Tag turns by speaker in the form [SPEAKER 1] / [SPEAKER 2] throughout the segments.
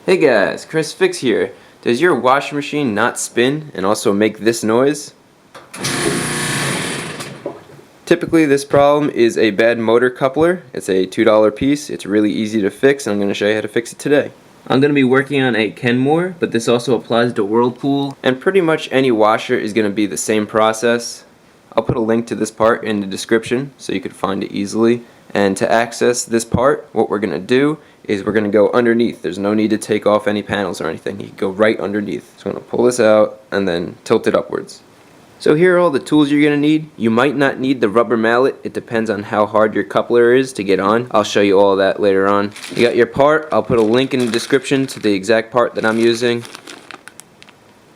[SPEAKER 1] Hey guys, Chris Fix here. Does your washing machine not spin and also make this noise? Typically this problem is a bad motor coupler. It's a $2 piece. It's really easy to fix and I'm going to show you how to fix it today. I'm going to be working on a Kenmore, but this also applies to Whirlpool, and pretty much any washer is going to be the same process. I'll put a link to this part in the description so you can find it easily. And to access this part, what we're going to do is we're going to go underneath. There's no need to take off any panels or anything. You can go right underneath. So I'm going to pull this out and then tilt it upwards. So here are all the tools you're going to need. You might not need the rubber mallet. It depends on how hard your coupler is to get on. I'll show you all that later on. You got your part. I'll put a link in the description to the exact part that I'm using.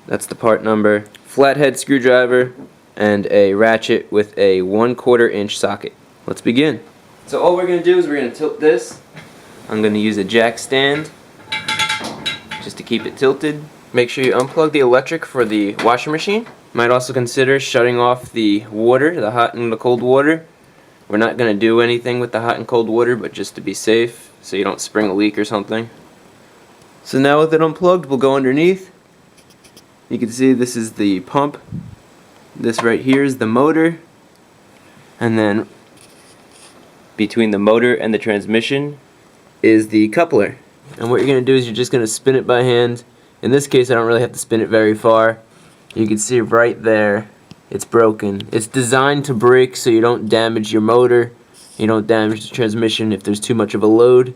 [SPEAKER 1] That's the part number. Flathead screwdriver and a ratchet with a 1/4 inch socket. Let's begin. So all we're going to do is we're going to tilt this. I'm going to use a jack stand just to keep it tilted. Make sure you unplug the electric for the washing machine. Might also consider shutting off the water, the hot and the cold water. We're not going to do anything with the hot and cold water, but just to be safe so you don't spring a leak or something. So now with it unplugged, we'll go underneath. You can see this is the pump. This right here is the motor. And then between the motor and the transmission is the coupler. And what you're going to do is you're just going to spin it by hand. In this case I don't really have to spin it very far. You can see right there it's broken. It's designed to break so you don't damage your motor, you don't damage the transmission if there's too much of a load.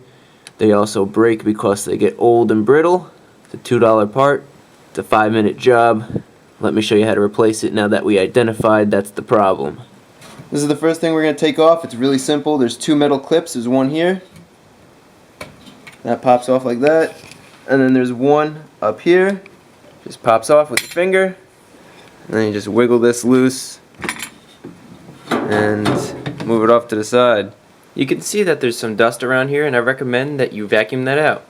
[SPEAKER 1] They also break because they get old and brittle. It's a $2 part. It's a 5-minute job. Let me show you how to replace it now that we identified that's the problem. This is the first thing we're going to take off. It's really simple. There's 2 metal clips. There's one here. That pops off like that. And then there's one up here. Just pops off with your finger. And then you just wiggle this loose and move it off to the side. You can see that there's some dust around here, and I recommend that you vacuum that out.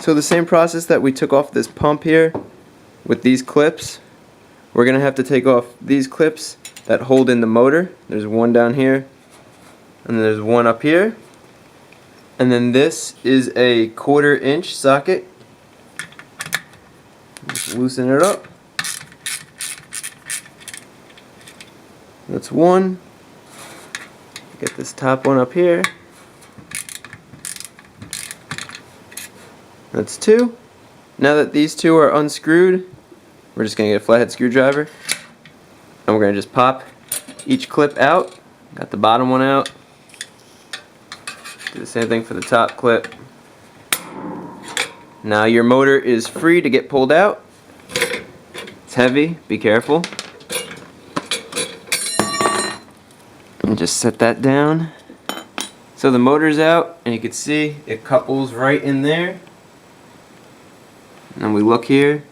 [SPEAKER 1] So the same process that we took off this pump here with these clips, we're going to have to take off these clips that hold in the motor. There's one down here, and then there's one up here. And then this is a 1/4 inch socket. Just loosen it up. That's one. Get this top one up here. That's 2. Now that these 2 are unscrewed, we're just going to get a flathead screwdriver and we're going to just pop each clip out. Got the bottom one out. Do the same thing for the top clip. Now your motor is free to get pulled out. It's heavy, be careful. And just set that down. So the motor's out and you can see it couples right in there. And we look here.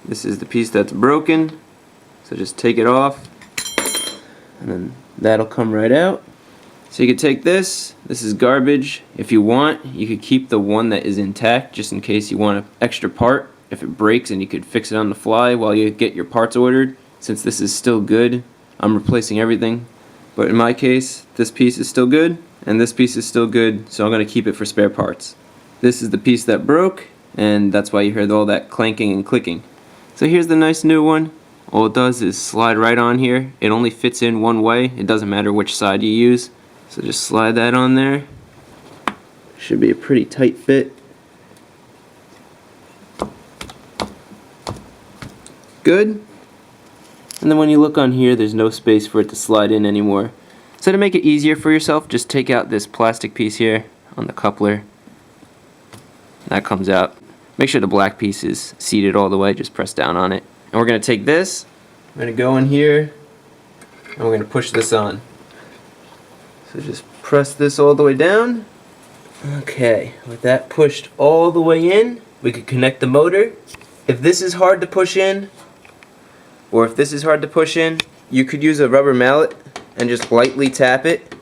[SPEAKER 1] This is the piece that's broken. So just take it off. And then that'll come right out. So you could take this is garbage. If you want, you could keep the one that is intact just in case you want an extra part. If it breaks, and you could fix it on the fly while you get your parts ordered. Since this is still good, I'm replacing everything. But in my case, this piece is still good, and this piece is still good, so I'm going to keep it for spare parts. This is the piece that broke, and that's why you heard all that clanking and clicking. So here's the nice new one. All it does is slide right on here. It only fits in one way. It doesn't matter which side you use. So just slide that on there. Should be a pretty tight fit. Good. And then when you look on here, there's no space for it to slide in anymore. So to make it easier for yourself, just take out this plastic piece here on the coupler. That comes out. Make sure the black piece is seated all the way. Just press down on it. And we're going to take this. I'm going to go in here and we're going to push this on. So just press this all the way down. Okay, with that pushed all the way in, we could connect the motor. If this is hard to push in, or if this is hard to push in, you could use a rubber mallet and just lightly tap it.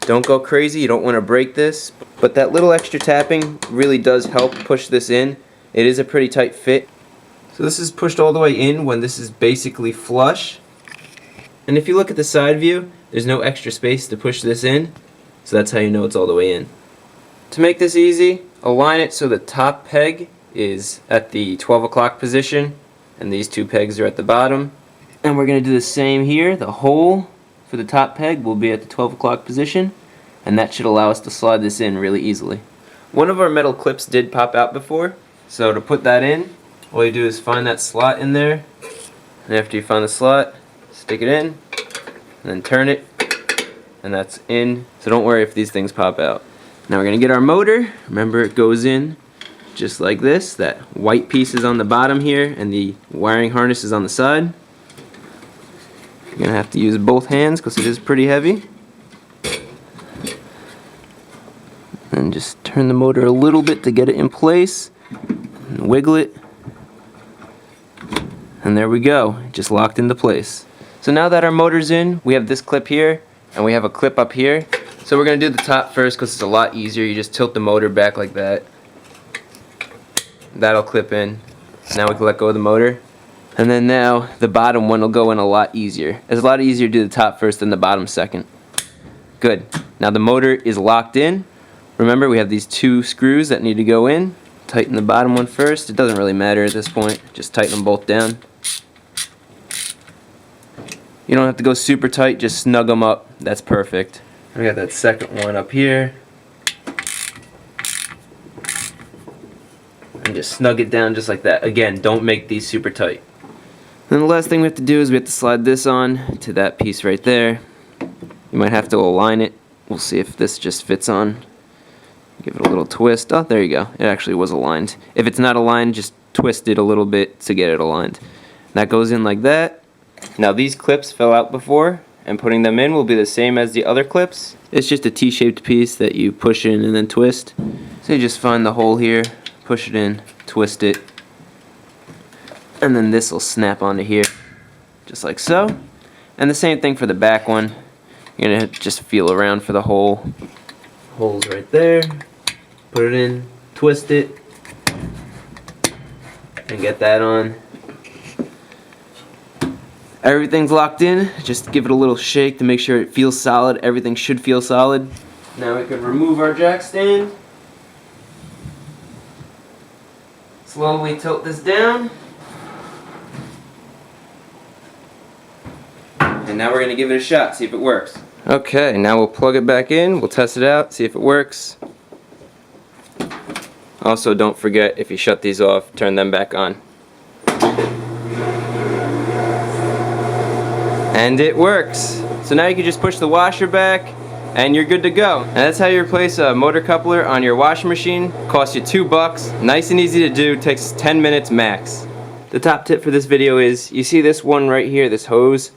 [SPEAKER 1] Don't go crazy, you don't want to break this. But that little extra tapping really does help push this in. It is a pretty tight fit. So this is pushed all the way in when this is basically flush. And if you look at the side view, there's no extra space to push this in. So that's how you know it's all the way in. To make this easy, align it so the top peg is at the 12 o'clock position and these two pegs are at the bottom. And we're going to do the same here. The hole for the top peg will be at the 12 o'clock position, and that should allow us to slide this in really easily. One of our metal clips did pop out before, so to put that in, all you do is find that slot in there, and after you find the slot, stick it in, and then turn it, and that's in. So don't worry if these things pop out. Now we're going to get our motor. Remember, it goes in just like this. That white piece is on the bottom here, and the wiring harness is on the side. You're going to have to use both hands because it is pretty heavy. And just turn the motor a little bit to get it in place. And wiggle it. And there we go. It just locked into place. So now that our motor's in, we have this clip here, and we have a clip up here. So we're going to do the top first because it's a lot easier. You just tilt the motor back like that. That'll clip in. Now we can let go of the motor. And then now the bottom one will go in a lot easier. It's a lot easier to do the top first than the bottom second. Good. Now the motor is locked in. Remember, we have these two screws that need to go in. Tighten the bottom one first. It doesn't really matter at this point. Just tighten them both down. You don't have to go super tight, just snug them up. That's perfect. We got that second one up here. And just snug it down just like that. Again, don't make these super tight. Then the last thing we have to do is we have to slide this on to that piece right there. You might have to align it. We'll see if this just fits on. Give it a little twist. Oh, there you go. It actually was aligned. If it's not aligned, just twist it a little bit to get it aligned. That goes in like that. Now these clips fell out before, and putting them in will be the same as the other clips. It's just a T-shaped piece that you push in and then twist. So you just find the hole here, push it in, twist it, and then this will snap onto here, just like so. And the same thing for the back one. You're going to just feel around for the hole. Hole's right there. Put it in, twist it, and get that on. Everything's locked in. Just give it a little shake to make sure it feels solid. Everything should feel solid. Now we can remove our jack stand. Slowly tilt this down. And now we're going to give it a shot, see if it works. Okay, now we'll plug it back in. We'll test it out, see if it works. Also, don't forget, if you shut these off, turn them back on. And it works. So now you can just push the washer back and you're good to go. And that's how you replace a motor coupler on your washing machine. Costs you $2. Nice and easy to do. Takes 10 minutes max. The top tip for this video is, you see this one right here, this hose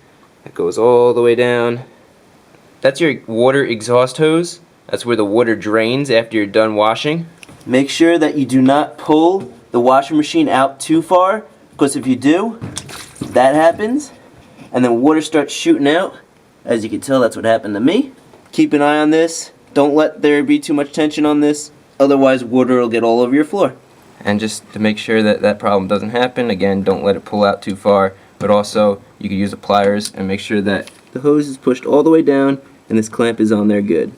[SPEAKER 1] that goes all the way down. That's your water exhaust hose. That's where the water drains after you're done washing. Make sure that you do not pull the washing machine out too far, because if you do, that happens, and then water starts shooting out. As you can tell, that's what happened to me. Keep an eye on this. Don't let there be too much tension on this, otherwise water will get all over your floor. And just to make sure that that problem doesn't happen, again, don't let it pull out too far, but also you can use the pliers and make sure that the hose is pushed all the way down and this clamp is on there good.